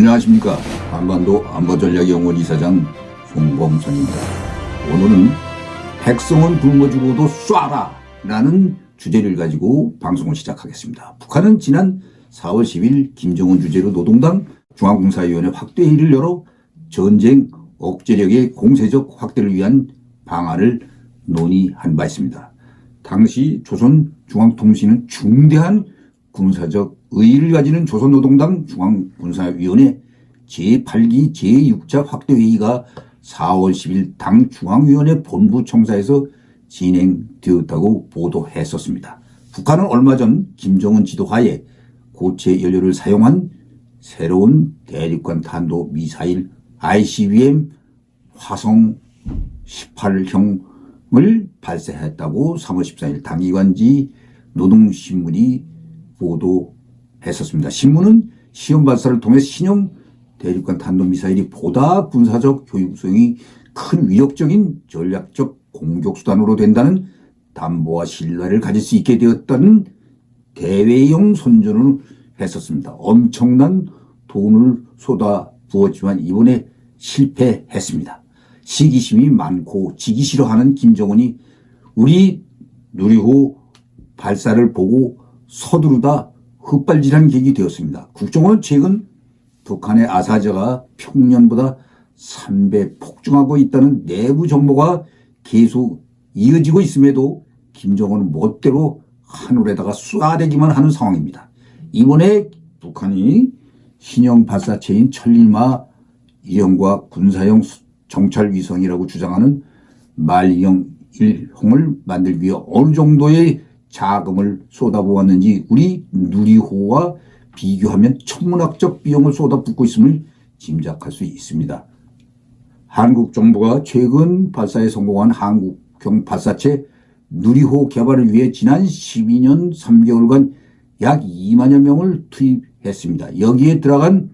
안녕하십니까. 한반도 안보전략연구원 이사장 송범선입니다. 오늘은 백성은 굶어죽어도 쏴라 라는 주제를 가지고 방송을 시작하겠습니다. 북한은 지난 4월 10일 김정은 주재로 노동당 중앙군사위원회 확대회의를 열어 전쟁 억제력의 공세적 확대를 위한 방안을 논의한 바 있습니다. 당시 조선중앙통신은 중대한 군사적 의의를 가지는 조선노동당 중앙군사위원회 제8기 제6차 확대회의가 4월 10일 당 중앙위원회 본부 청사에서 진행되었다고 보도했었습니다. 북한은 얼마 전 김정은 지도하에 고체 연료를 사용한 새로운 대륙간 탄도 미사일 ICBM 화성 18형을 발사했다고 3월 14일 당기관지 노동신문이 보도했었습니다. 신문은 시험 발사를 통해 신형 대륙간 탄도미사일이 보다 군사적 효용성이 큰 위력적인 전략적 공격수단으로 된다는 담보와 신뢰를 가질 수 있게 되었다는 대외용 선전을 했었습니다. 엄청난 돈을 쏟아부었지만 이번에 실패했습니다. 시기심이 많고 지기 싫어하는 김정은이 우리 누리호 발사를 보고 서두르다 헛발질한 계획이 되었습니다. 국정원은 최근 북한의 아사자가 평년보다 3배 폭증하고 있다는 내부 정보가 계속 이어지고 있음에도 김정은은 멋대로 하늘에다가 쏘아대기만 하는 상황입니다. 이번에 북한이 신형 발사체인 천리마 1형과 군사용 정찰위성이라고 주장하는 말형 1형을 만들기 위해 어느 정도의 자금을 쏟아부었는지 우리 누리호와 비교하면 천문학적 비용을 쏟아붓고 있음을 짐작할 수 있습니다. 한국 정부가 최근 발사에 성공한 한국형 발사체 누리호 개발을 위해 지난 12년 3개월간 약 2만여 명을 투입했습니다. 여기에 들어간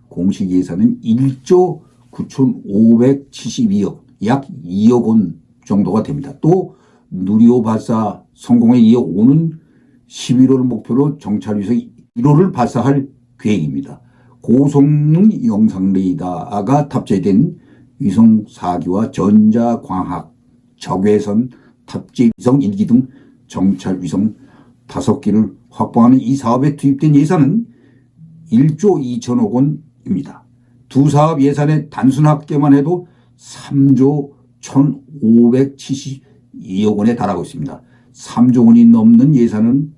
공식 예산은 1조 9,572억, 약 2억 원 정도가 됩니다. 또 누리호 발사 성공에 이어 오는 11월 목표로 정찰위성 1호를 발사할 계획입니다. 고성능 영상 레이더가 탑재된 위성 4기와 전자광학, 적외선 탑재 위성 1기 등 정찰 위성 5기를 확보하는 이 사업에 투입된 예산은 1조 2천억 원입니다. 두 사업 예산의 단순 합계만 해도 3조 1,572억 원에 달하고 있습니다. 3조 원이 넘는 예산은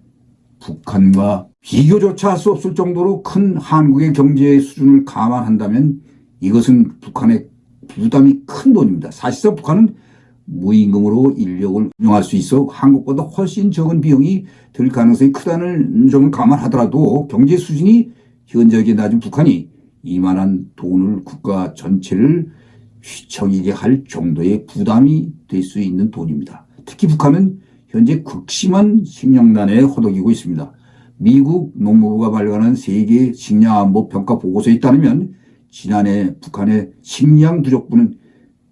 북한과 비교조차 할 수 없을 정도로 큰 한국의 경제 수준을 감안한다면 이것은 북한의 부담이 큰 돈입니다. 사실상 북한은 무임금으로 인력을 운영할 수 있어 한국보다 훨씬 적은 비용이 들 가능성이 크다는 점을 감안하더라도 경제 수준이 현저하게 낮은 북한이 이만한 돈을 국가 전체를 휘청이게 할 정도의 부담이 될 수 있는 돈입니다. 특히 북한은 현재 극심한 식량난에 허덕이고 있습니다. 미국 농무부가 발간한 세계 식량안보 평가 보고서에 따르면 지난해 북한의 식량 부족분은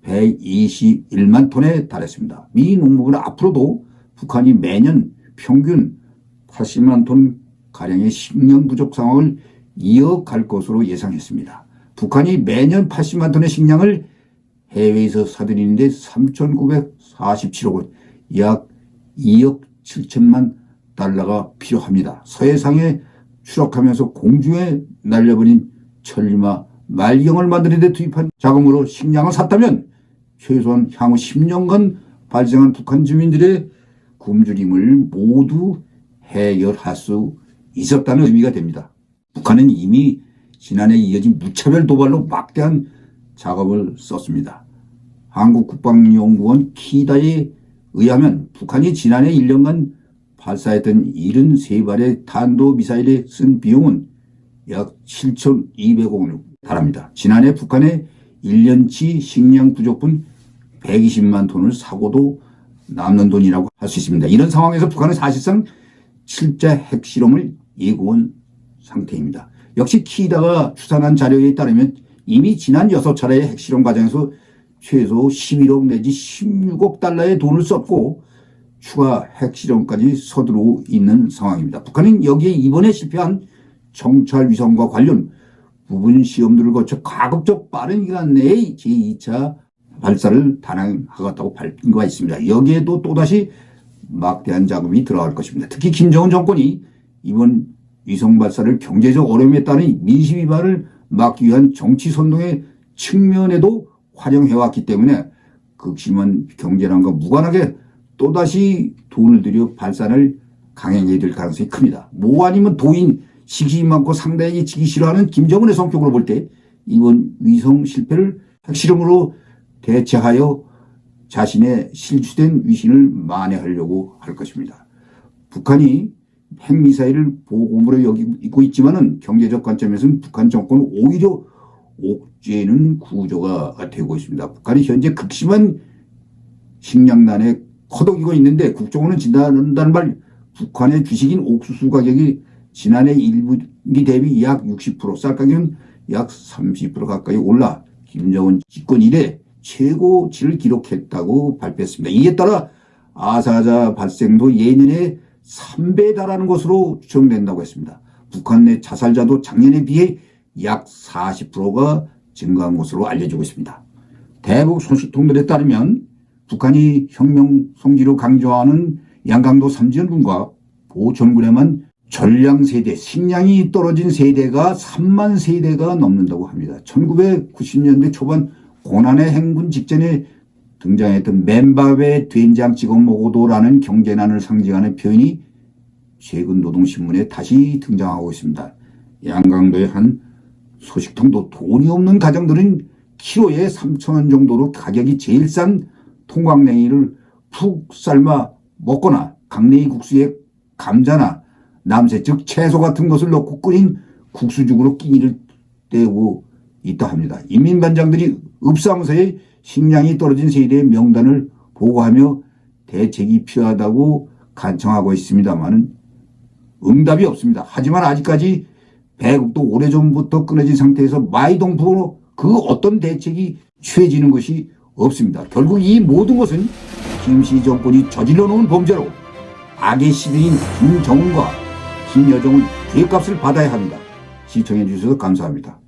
121만 톤에 달했습니다. 미 농무부는 앞으로도 북한이 매년 평균 80만 톤 가량의 식량 부족 상황을 이어갈 것으로 예상했습니다. 북한이 매년 80만 톤의 식량을 해외에서 사들이는데 3,947억 원, 약 2억 7천만 달러가 필요합니다. 서해상에 추락하면서 공중에 날려버린 천리마 말형을 만드는 데 투입한 자금으로 식량을 샀다면 최소한 향후 10년간 발생한 북한 주민들의 굶주림을 모두 해결할 수 있었다는 의미가 됩니다. 북한은 이미 지난해 이어진 무차별 도발로 막대한 작업을 썼습니다. 한국국방연구원 키다에 의하면 북한이 지난해 1년간 발사했던 73발의 탄도미사일에 쓴 비용은 약 7,200억 원에 달합니다. 지난해 북한의 1년치 식량 부족분 120만 톤을 사고도 남는 돈이라고 할 수 있습니다. 이런 상황에서 북한은 사실상 7차 핵실험을 예고한 상태입니다. 역시 키다가 추산한 자료에 따르면 이미 지난 6차례의 핵실험 과정에서 최소 11억 내지 16억 달러의 돈을 썼고 추가 핵실험까지 서두르고 있는 상황입니다. 북한은 여기에 이번에 실패한 정찰 위성과 관련 부분 시험들을 거쳐 가급적 빠른 기간 내에 제2차 발사를 단행하겠다고 밝힌 바 있습니다. 여기에도 또다시 막대한 자금이 들어갈 것입니다. 특히 김정은 정권이 이번 위성 발사를 경제적 어려움에 따른 민심 위반을 막기 위한 정치 선동의 측면에도 활용해왔기 때문에 극심한 경제난과 무관하게 또다시 돈을 들여 발사를 강행해야 될 가능성이 큽니다. 뭐 아니면 도인 시기 많고 상대에게 지기 싫어하는 김정은의 성격으로 볼 때 이번 위성 실패를 핵실험으로 대체하여 자신의 실추된 위신을 만회하려고 할 것입니다. 북한이 핵미사일을 보고물에 여기고 있지만은 경제적 관점에서는 북한 정권은 오히려 옥죄는 구조가 되고 있습니다. 북한이 현재 극심한 식량난에 커덕이고 있는데 국정원은 지난달 말 북한의 주식인 옥수수 가격이 지난해 1분기 대비 약 60%, 쌀 가격은 약 30% 가까이 올라 김정은 집권 이래 최고치를 기록했다고 발표했습니다. 이에 따라 아사자 발생도 예년에 3배에 달하는 것으로 추정된다고 했습니다. 북한 내 자살자도 작년에 비해 약 40%가 증가한 것으로 알려지고 있습니다. 대북 소식통들에 따르면 북한이 혁명 성지로 강조하는 양강도 삼지연군과 보천군에만 전량 세대, 식량이 떨어진 세대가 3만 세대가 넘는다고 합니다. 1990년대 초반 고난의 행군 직전에 등장했던 맨밥에 된장 찍어 먹어도라는 경제난을 상징하는 표현이 최근 노동신문에 다시 등장하고 있습니다. 양강도의 한 소식통도 돈이 없는 가정들은 키로에 3,000원 정도로 가격이 제일 싼 통강냉이를 푹 삶아 먹거나 강냉이 국수에 감자나 남새 즉 채소 같은 것을 넣고 끓인 국수죽으로 끼니를 때우고 있다 합니다. 인민반장들이 읍사무소에 식량이 떨어진 세대의 명단을 보고하며 대책이 필요하다고 간청하고 있습니다만 응답이 없습니다. 하지만 아직까지 배국도 오래전부터 끊어진 상태에서 마이동풍으로 그 어떤 대책이 취해지는 것이 없습니다. 결국 이 모든 것은 김씨 정권이 저질러 놓은 범죄로 악의 시대인 김정은과 김여정은 죄값을 받아야 합니다. 시청해 주셔서 감사합니다.